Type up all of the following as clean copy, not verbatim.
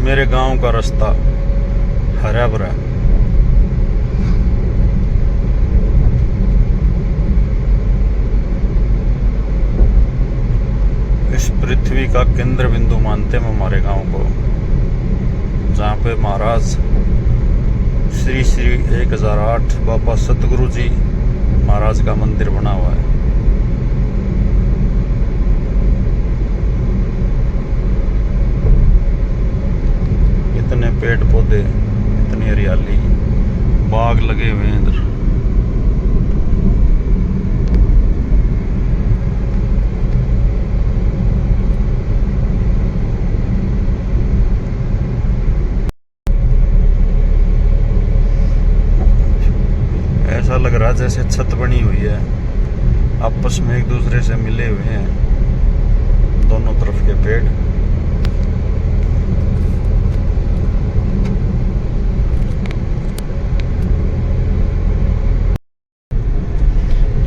मेरे गांव का रास्ता हरा भरा। इस पृथ्वी का केंद्र बिंदु मानते हैं हमारे गांव को, जहाँ पे महाराज श्री श्री 1008 बाबा सतगुरु जी महाराज का मंदिर बना हुआ है। इतने पेड़ पौधे, इतनी हरियाली, बाग लगे हुए हैं इधर। ऐसा लग रहा है जैसे छत बनी हुई है, आपस में एक दूसरे से मिले हुए हैं दोनों तरफ के पेड़।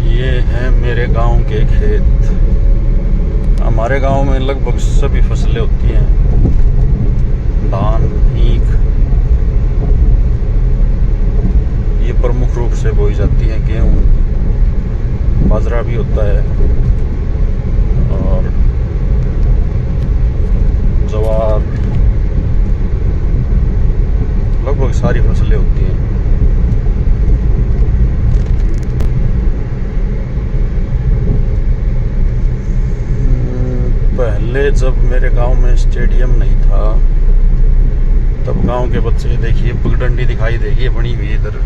ये है मेरे गांव के खेत। हमारे गांव में लगभग सभी फसलें होती हैं, धान, ईख ये प्रमुख रूप से बोई जाती है। गेहूँ, बाजरा भी होता है और ज्वार, लगभग सारी फसलें होती हैं। पहले जब मेरे गांव में स्टेडियम नहीं था, तब गांव के बच्चे, देखिए पगडंडी दिखाई देगी बनी हुई इधर,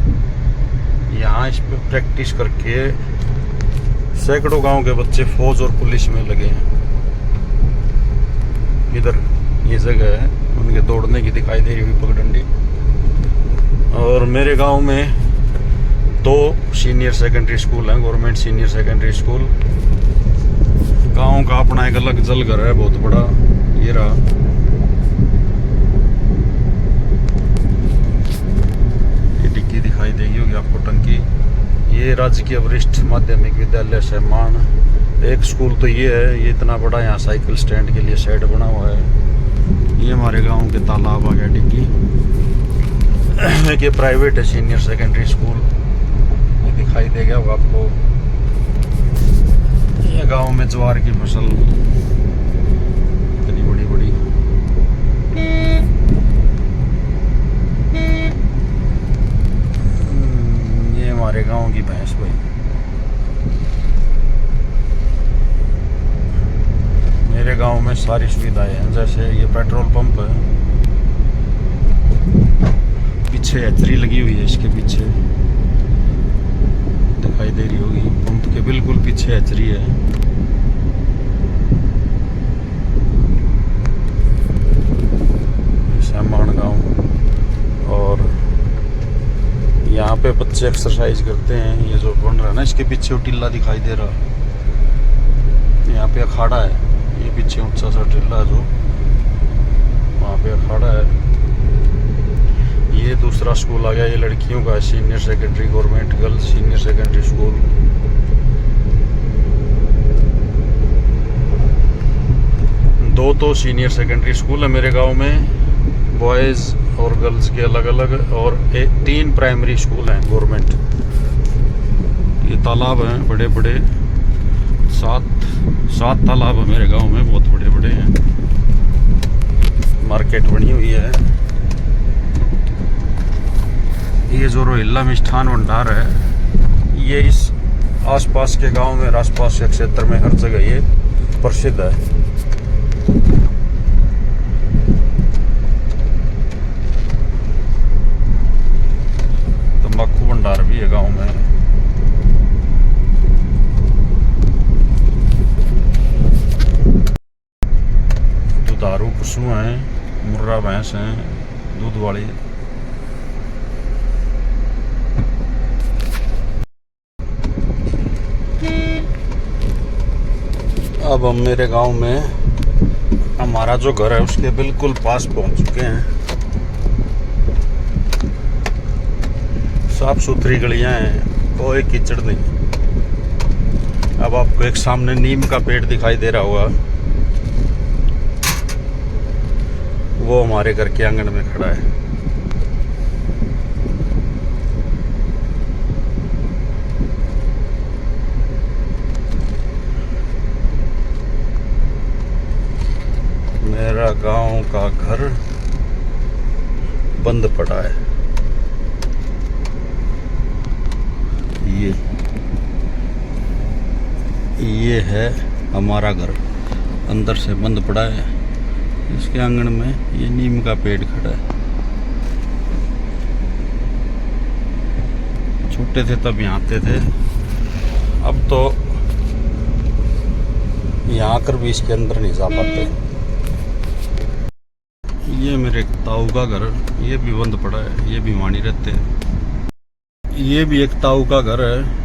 यहाँ इस पे प्रैक्टिस करके सैकड़ों गांव के बच्चे फौज और पुलिस में लगे हैं। इधर ये जगह है उनके दौड़ने की, दिखाई दे रही हुई पगडंडी। और मेरे गांव में 2 सीनियर सेकेंडरी स्कूल हैं, गवर्नमेंट सीनियर सेकेंडरी स्कूल। गांव का अपना एक अलग जलघर है बहुत बड़ा, ये रहा। ये डिग्गी दिखाई देगी होगी आपको, टंकी। ये राजकीय वरिष्ठ माध्यमिक विद्यालय सहमान। एक स्कूल तो ये है, ये इतना बड़ा, यहाँ साइकिल स्टैंड के लिए शेड बना हुआ है। ये हमारे गांव के तालाब आ गया डिग्गी। ये प्राइवेट है सीनियर सेकेंडरी स्कूल, ये दिखाई देगा होगा आपको। ये गांव में ज्वार की फसल इतनी बड़ी बड़ी। ये हमारे गांव की भैंस भाई। मेरे गांव में सारी सुविधाएं हैं, जैसे ये पेट्रोल पंप है, पीछे हैचरी लगी हुई है, इसके पीछे दिखाई दे रही होगी, पंप के बिल्कुल पीछे हैचरी है। सहमान गांव। और यहाँ पे बच्चे एक्सरसाइज करते हैं। ये जो बन रहा है ना, इसके पीछे टीला दिखाई दे रहा, यहाँ पे अखाड़ा है। ये पीछे ऊंचा सा टीला है जो, वहाँ पे अखाड़ा है। ये दूसरा स्कूल आ गया, ये लड़कियों का senior secondary, government girls senior secondary school. दो सीनियर सेकेंडरी स्कूल है मेरे गांव में, बॉयज़ और गर्ल्स के अलग अलग, और 3 प्राइमरी स्कूल हैं गवर्नमेंट। ये तालाब हैं बड़े बड़े, 7 तालाब है मेरे गांव में, बहुत बड़े बड़े हैं। मार्केट बनी हुई है। ये जो रोहिल्ला मिष्ठान भंडार है, ये इस आसपास के गांव में, आसपास के क्षेत्र में हर जगह ये प्रसिद्ध है। तंबाकू भंडार भी है गांव में। दुधारू पशु हैं, मुर्रा भैंस हैं, दूध वाली। अब हम मेरे गांव में, हमारा जो घर है उसके बिल्कुल पास पहुंच चुके हैं। साफ सुथरी गलियां हैं, कोई कीचड़ नहीं। अब आपको एक सामने नीम का पेड़ दिखाई दे रहा होगा। वो हमारे घर के आंगन में खड़ा है। मेरा गांव का घर बंद पड़ा है। ये है हमारा घर, अंदर से बंद पड़ा है। इसके आंगन में ये नीम का पेड़ खड़ा है। छोटे थे तब यहाँ आते थे, अब तो यहाँ आकर भी इसके अंदर नहीं जा पाते। ये मेरे ताऊ का घर, ये भी बंद पड़ा है, ये भी वहीं रहते हैं। ये भी एक ताऊ का घर है,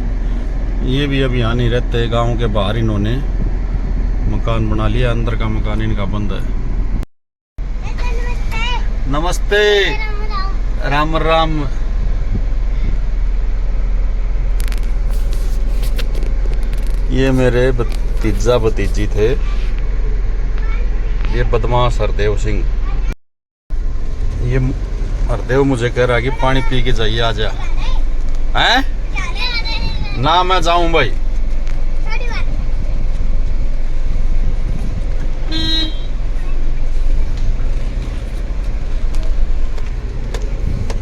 ये भी अब यहाँ नहीं रहते। गांव के बाहर इन्होंने मकान बना लिया, अंदर का मकान इनका बंद है। नमस्ते, राम राम। ये मेरे भतीजा भतीजी थे। ये बदमाश हरदेव सिंह। ये हरदेव मुझे कह रहा है कि पानी पी के जाइए, आ जा। हैं? ना मैं जाऊं भाई।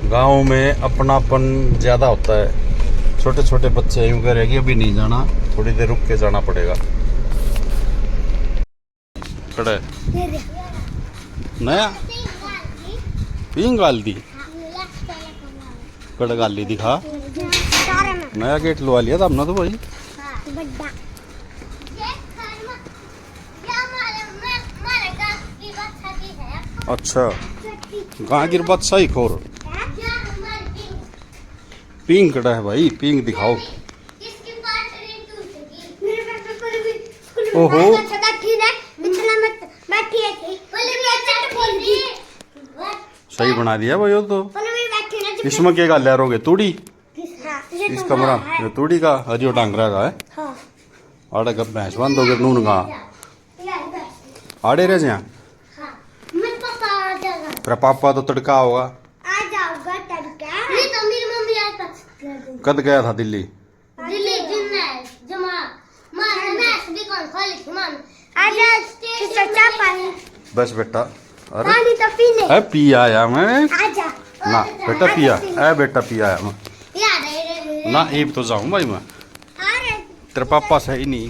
गांव में अपनापन ज्यादा होता है। छोटे छोटे बच्चे यूं कह रहे कि अभी नहीं जाना, थोड़ी देर रुक के जाना पड़ेगा। खड़े नया पिंग गाल दी, कड़ गाली दिखा। नया गेट लुआ लिया था हमने तो भाई। अच्छा, गाँव की बात सही खोर। पिंग कड़ा है भाई, पिंग दिखाओ। ओहो, सही बना दिया भाई। वो तो इसमें क्या गाल यारोगे? तूड़ी इस कमरा ये तूड़ी का हरियो टांगरा का है। आड़े कब भैंस बांध दोगे नून का आड़े रह जा। तेरा पापा तो तड़का होगा। कद गया था दिल्ली? बस बेटा, अरे पी आया मैं ना बेटा, पिया है बेटा, पी आया मैं ना। एक तो जाऊं भाई मैं, तेरे पापा सही नहीं।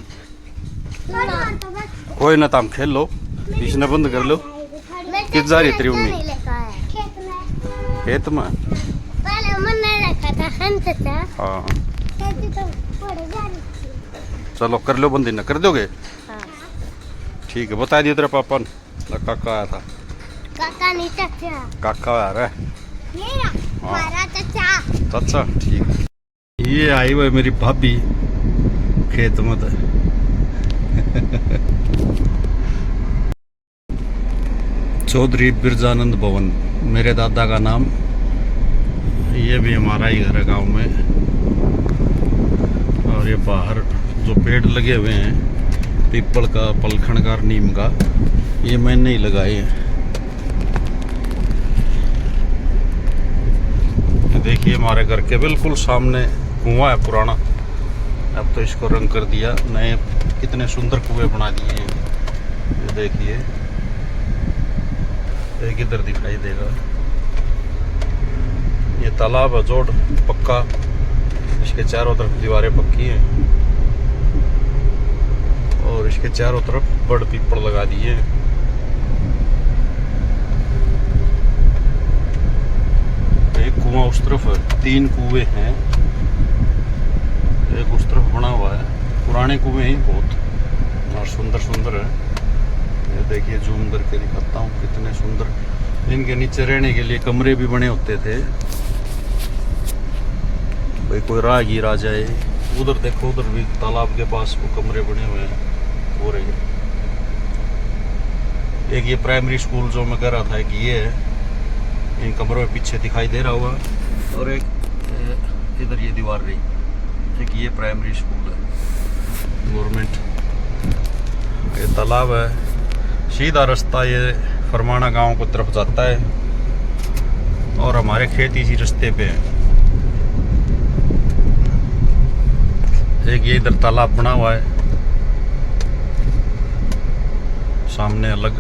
कोई ना, तुम खेल लो, इसने बंद कर लो। किस जा रही तेरी मम्मी? खेत में। हाँ चलो कर लो बंदी, ना कर दोगे? ठीक है, बता दियो तेरे पापा ने। काका आया था। काका नहीं, चाचा। काका आ रहा है। चाचा ठीक है। ये आई हुई मेरी भाभी खेत में। चौधरी बिरजानंद भवन मेरे दादा का नाम। ये भी हमारा ही घर है गांव में। और ये बाहर जो पेड़ लगे हुए हैं, पीपल का, पलखण का, नीम का, ये मैंने ही लगाए हैं। देखिए हमारे घर के बिल्कुल सामने कुआं है पुराना। अब तो इसको रंग कर दिया, नए कितने सुंदर कुएं बना दिए। ये देखिए, एक इधर दिखाई देगा। ये तालाब है जोड़ पक्का, इसके चारों तरफ दीवारें पक्की हैं और इसके चारों तरफ बड़ पीपल लगा दिए। एक कुआं उस तरफ है, 3 कुएं हैं, एक उस तरफ बना हुआ है। पुराने कुएं ही बहुत और सुंदर सुंदर है। ये देखिए, जूम करके दिखाता हूँ कितने सुंदर। इनके नीचे रहने के लिए कमरे भी बने होते थे भाई, कोई राहगीर आ जाए। उधर देखो, उधर भी तालाब के पास वो कमरे बने हुए हैं हो रहे। एक ये प्राइमरी स्कूल जो मैं कह रहा था कि ये है, इन कमरों में पीछे दिखाई दे रहा होगा। और एक इधर ये दीवार रही, एक ये प्राइमरी स्कूल है गवर्नमेंट। ये तालाब है, सीधा रास्ता ये फरमाना गांव को तरफ जाता है और हमारे खेत इसी रास्ते पे है। एक ये इधर तालाब बना हुआ है सामने अलग,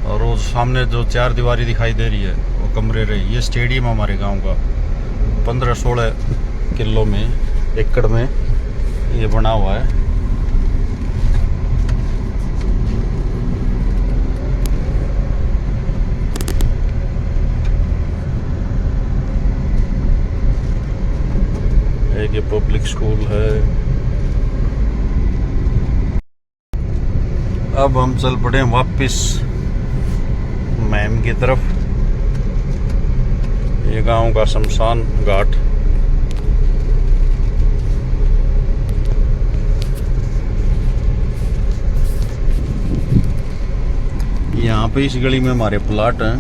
और वो सामने जो 4 दीवारी दिखाई दे रही है वो कमरे रही। ये स्टेडियम हमारे गांव का 15-16 किलो में एकड़ में ये बना हुआ है। एक ये पब्लिक स्कूल है। अब हम चल पड़े वापस मैम की तरफ। ये गांव का शमशान घाट। यहाँ पे इस गली में हमारे प्लाट हैं।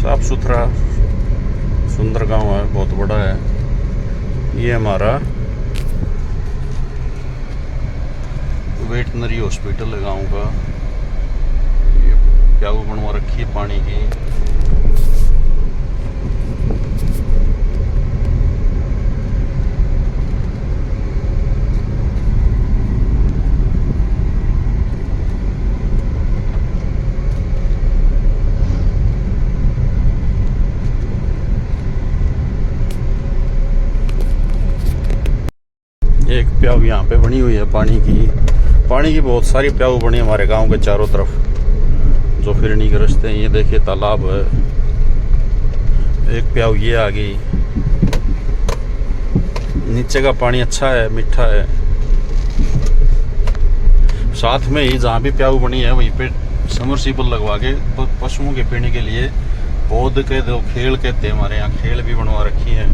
साफ सुथरा सुंदर गांव है, बहुत बड़ा है। ये हमारा वेटनरी हॉस्पिटल है गांव का। ये प्याऊ बनवा रखी है पानी की। एक प्याऊ यहाँ पे बनी हुई है पानी की बहुत सारी प्याऊ बनी हमारे गांव के चारों तरफ, जो फिरनी के रास्ते हैं। ये देखिए तालाब है। एक प्याऊ ये आ गई। नीचे का पानी अच्छा है, मीठा है। साथ में ही जहाँ भी प्याऊ बनी है वहीं पे समरसीबल लगवा के पशुओं के पीने के लिए पौध के दो खेल कहते हैं हमारे यहाँ, खेल भी बनवा रखी है।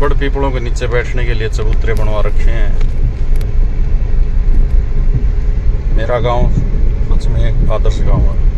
बड़ पीपलों के नीचे बैठने के लिए चबूतरे बनवा रखे हैं। मेरा गांव सच में एक आदर्श गांव है।